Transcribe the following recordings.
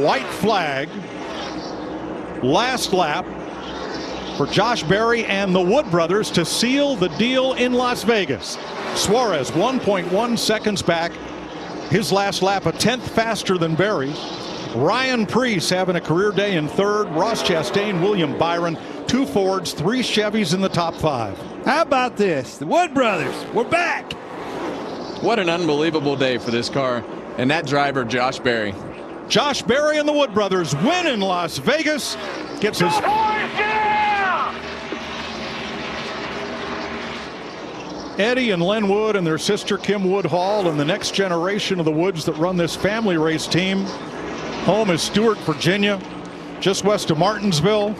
White flag. Last lap for Josh Berry and the Wood brothers to seal the deal in Las Vegas. Suarez 1.1 seconds back. His last lap a tenth faster than Berry's. Ryan Preece having a career day in third. Ross Chastain, William Byron, 2 Fords, 3 Chevys in the top 5. How about this? The Wood brothers, we're back. What an unbelievable day for this car and that driver, Josh Berry. Josh Berry and the Wood brothers win in Las Vegas. Gets his... Eddie and Len Wood and their sister Kim Woodhall and the next generation of the Woods that run this family race team. Home is Stewart, Virginia, just west of Martinsville.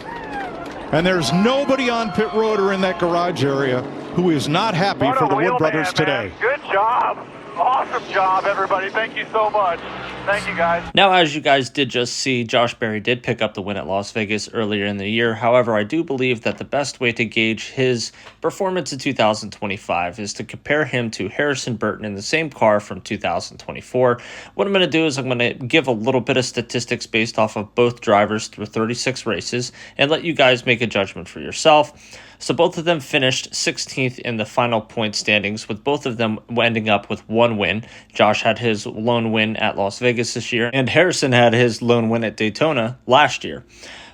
And there's nobody on pit road or in that garage area who is not happy for the Wood brothers today. Good job. Awesome job, everybody. Thank you so much. Thank you, guys. Now, as you guys did just see, Josh Berry did pick up the win at Las Vegas earlier in the year. However, I do believe that the best way to gauge his performance in 2025 is to compare him to Harrison Burton in the same car from 2024. What I'm going to do is I'm going to give a little bit of statistics based off of both drivers through 36 races and let you guys make a judgment for yourself. So both of them finished 16th in the final point standings, with both of them ending up with 1 win. Josh had his lone win at Las Vegas this year, and Harrison had his lone win at Daytona last year.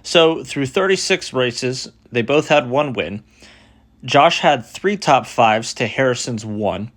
So through 36 races, they both had 1 win. Josh had 3 top 5s to Harrison's 1.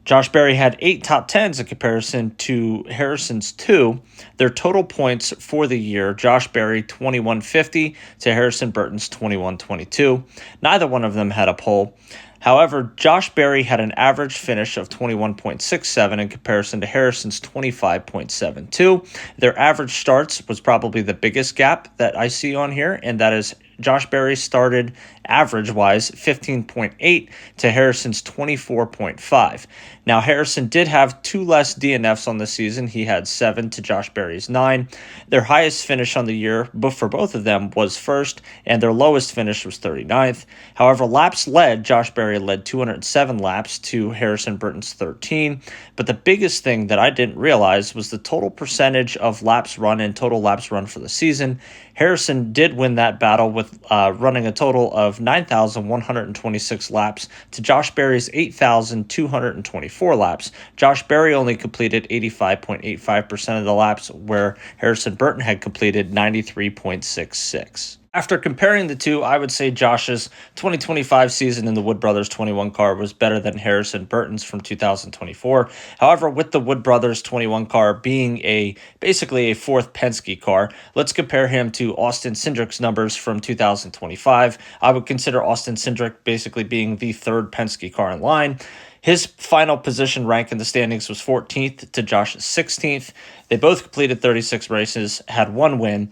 Josh Berry had 8 top 10s in comparison to Harrison's 2. Their total points for the year, Josh Berry 2150 to Harrison Burton's 2122. Neither one of them had a pole. However, Josh Berry had an average finish of 21.67 in comparison to Harrison's 25.72. Their average starts was probably the biggest gap that I see on here, and that is Josh Berry started average-wise 15.8 to Harrison's 24.5. Now, Harrison did have 2 less DNFs on the season. He had 7 to Josh Berry's 9. Their highest finish on the year for both of them was first, and their lowest finish was 39th. However, laps led, Josh Berry led 207 laps to Harrison Burton's 13. But the biggest thing that I didn't realize was the total percentage of laps run and total laps run for the season. Harrison did win that battle with running a total of 9,126 laps to Josh Berry's 8,224 laps. Josh Berry only completed 85.85% of the laps, where Harrison Burton had completed 93.66. After comparing the two, I would say Josh's 2025 season in the Wood Brothers 21 car was better than Harrison Burton's from 2024. However, with the Wood Brothers 21 car being basically a 4th Penske car, let's compare him to Austin Cindric's numbers from 2025. I would consider Austin Cindric basically being the 3rd Penske car in line. His final position rank in the standings was 14th to Josh's 16th. They both completed 36 races, had 1 win.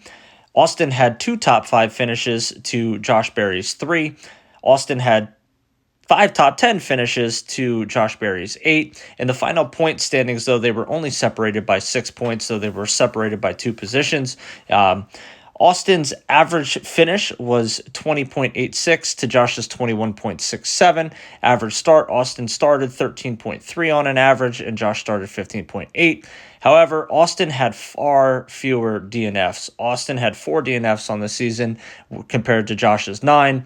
Austin had 2 top 5 finishes to Josh Berry's 3. Austin had 5 top 10 finishes to Josh Berry's 8. In the final point standings, though, they were only separated by 6 points, so they were separated by 2 positions. Austin's average finish was 20.86 to Josh's 21.67. Average start, Austin started 13.3 on an average, and Josh started 15.8. However, Austin had far fewer DNFs. Austin had 4 DNFs on the season compared to Josh's 9.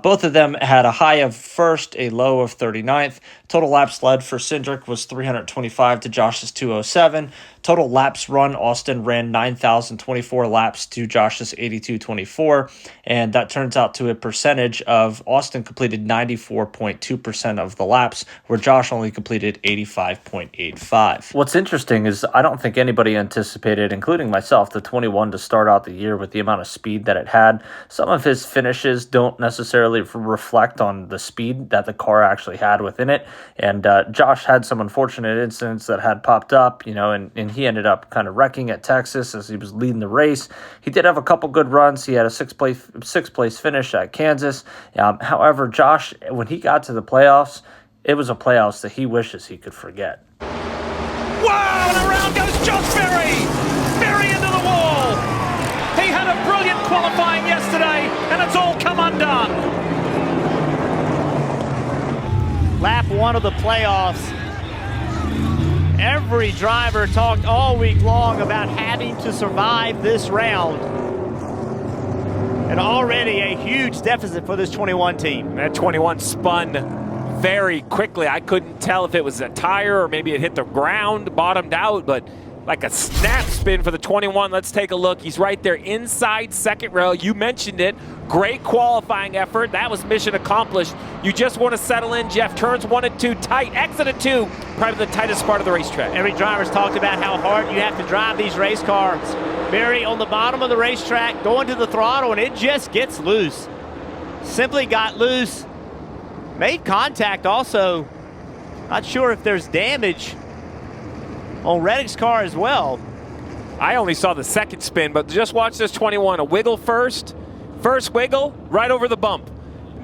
Both of them had a high of 1st, a low of 39th. Total laps led for Cindric was 325 to Josh's 207. Total laps run, Austin ran 9,024 laps to Josh's 8,224. And that turns out to a percentage of Austin completed 94.2% of the laps, where Josh only completed 85.85. What's interesting is I don't think anybody anticipated, including myself, the 21 to start out the year with the amount of speed that it had. Some of his finishes don't necessarily reflect on the speed that the car actually had within it. And Josh had some unfortunate incidents that had popped up, and he ended up kind of wrecking at Texas as he was leading the race. He did have a couple good runs. He had a sixth place finish at Kansas. However, Josh, when he got to the playoffs, it was a playoffs that he wishes he could forget. Wow, and around goes Josh Berry! Berry into the wall! He had a brilliant qualifying yesterday, and it's all come undone. Lap 1 of the playoffs. Every driver talked all week long about having to survive this round. And already a huge deficit for this 21 team. That 21 spun very quickly. I couldn't tell if it was a tire or maybe it hit the ground, bottomed out, but like a snap spin for the 21. Let's take a look. He's right there inside second row. You mentioned it. Great qualifying effort. That was mission accomplished. You just want to settle in, Jeff. Turns 1 and 2 tight. Exit at 2, probably the tightest part of the racetrack. Every driver's talked about how hard you have to drive these race cars. Barry on the bottom of the racetrack, going to the throttle, and it just gets loose. Simply got loose. Made contact also. Not sure if there's damage on Reddick's car as well. I only saw the second spin, but just watch this 21. A wiggle first. First wiggle, right over the bump.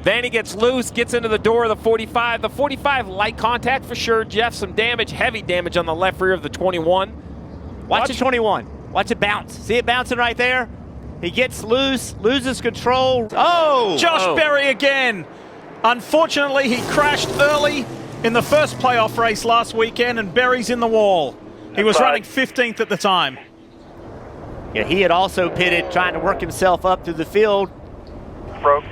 Then he gets loose, gets into the door of the 45. The 45, light contact for sure. Jeff, some damage, heavy damage on the left rear of the 21. Watch the 21. Watch it bounce. See it bouncing right there? He gets loose, loses control. Oh! Josh Berry again. Unfortunately, he crashed early in the first playoff race last weekend, and Berry's in the wall. He was running 15th at the time. Yeah, he had also pitted, trying to work himself up through the field. Broke.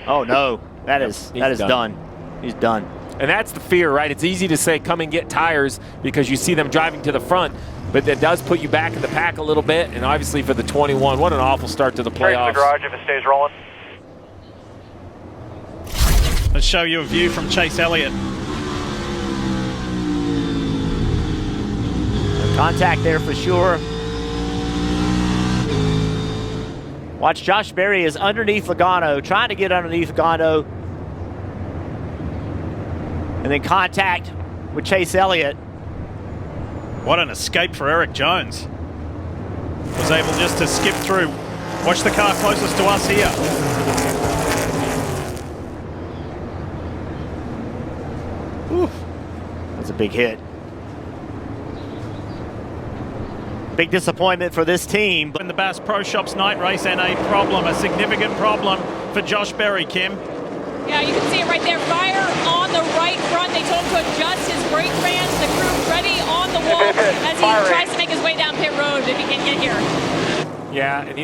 Oh no, that is done. He's done. And that's the fear, right? It's easy to say come and get tires because you see them driving to the front, but that does put you back in the pack a little bit. And obviously for the 21, what an awful start to the playoffs. The garage if it stays rolling. Let's show you a view from Chase Elliott. Contact there for sure. Watch, Josh Berry is underneath Logano, trying to get underneath Logano. And then contact with Chase Elliott. What an escape for Eric Jones. Was able just to skip through. Watch the car closest to us here. Oof. That's a big hit. Big disappointment for this team. In the Bass Pro Shops night race, and a problem, a significant problem for Josh Berry, Kim. Yeah, you can see it right there. Fire on the right front. They told him to adjust his brake bands. The crew ready on the wall as he tries to make his way down pit road if he can get here. Yeah, and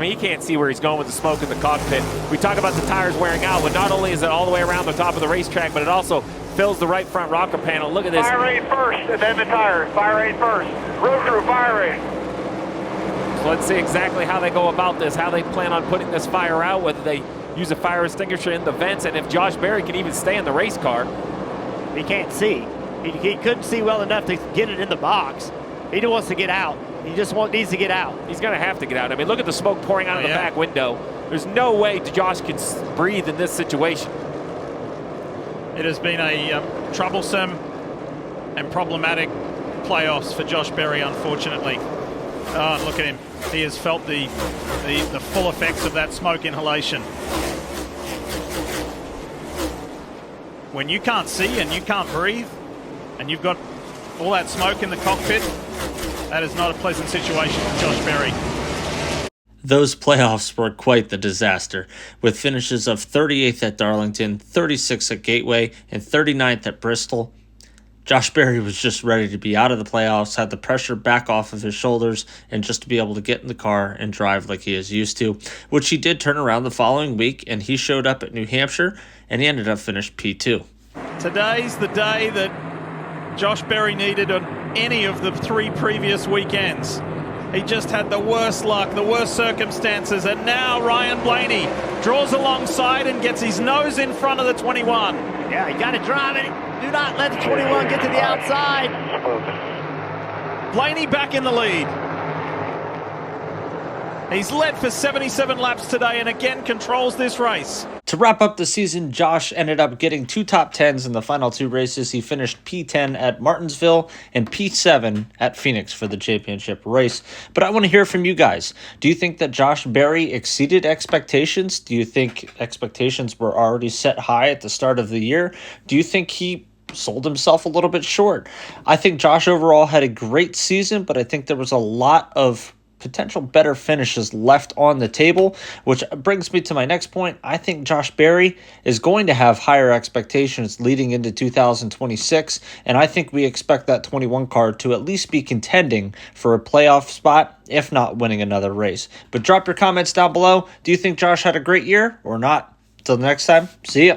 he can't see where he's going with the smoke in the cockpit. We talk about the tires wearing out, but not only is it all the way around the top of the racetrack, but it also fills the right front rocker panel. Look at this. Fire rate first, and then the tire. Fire rate first. Road crew, fire rate. So let's see exactly how they go about this, how they plan on putting this fire out, whether they use a fire extinguisher in the vents, and if Josh Berry can even stay in the race car. He can't see. He couldn't see well enough to get it in the box. He just wants to get out. He just needs to get out. He's going to have to get out. I mean, look at the smoke pouring out of the back window. There's no way Josh can breathe in this situation. It has been a troublesome and problematic playoffs for Josh Berry, unfortunately. Oh, look at him. He has felt the full effects of that smoke inhalation. When you can't see and you can't breathe and you've got all that smoke in the cockpit, that is not a pleasant situation for Josh Berry. Those playoffs were quite the disaster, with finishes of 38th at Darlington, 36th at Gateway, and 39th at Bristol. Josh Berry was just ready to be out of the playoffs, had the pressure back off of his shoulders, and just to be able to get in the car and drive like he is used to, which he did turn around the following week, and he showed up at New Hampshire, and he ended up finished P2. Today's the day that Josh Berry needed on any of the 3 previous weekends. He just had the worst luck, the worst circumstances, and now Ryan Blaney draws alongside and gets his nose in front of the 21. Yeah, you got to drive it. Do not let the 21 get to the outside. Blaney back in the lead. He's led for 77 laps today and again controls this race. To wrap up the season, Josh ended up getting 2 top 10s in the final 2 races. He finished P10 at Martinsville and P7 at Phoenix for the championship race. But I want to hear from you guys. Do you think that Josh Berry exceeded expectations? Do you think expectations were already set high at the start of the year? Do you think he sold himself a little bit short? I think Josh overall had a great season, but I think there was a lot of potential better finishes left on the table, which brings me to my next point. I think Josh Berry is going to have higher expectations leading into 2026, and I think we expect that 21 car to at least be contending for a playoff spot, if not winning another race. But drop your comments down below. Do you think Josh had a great year or not? Till the next time, see ya.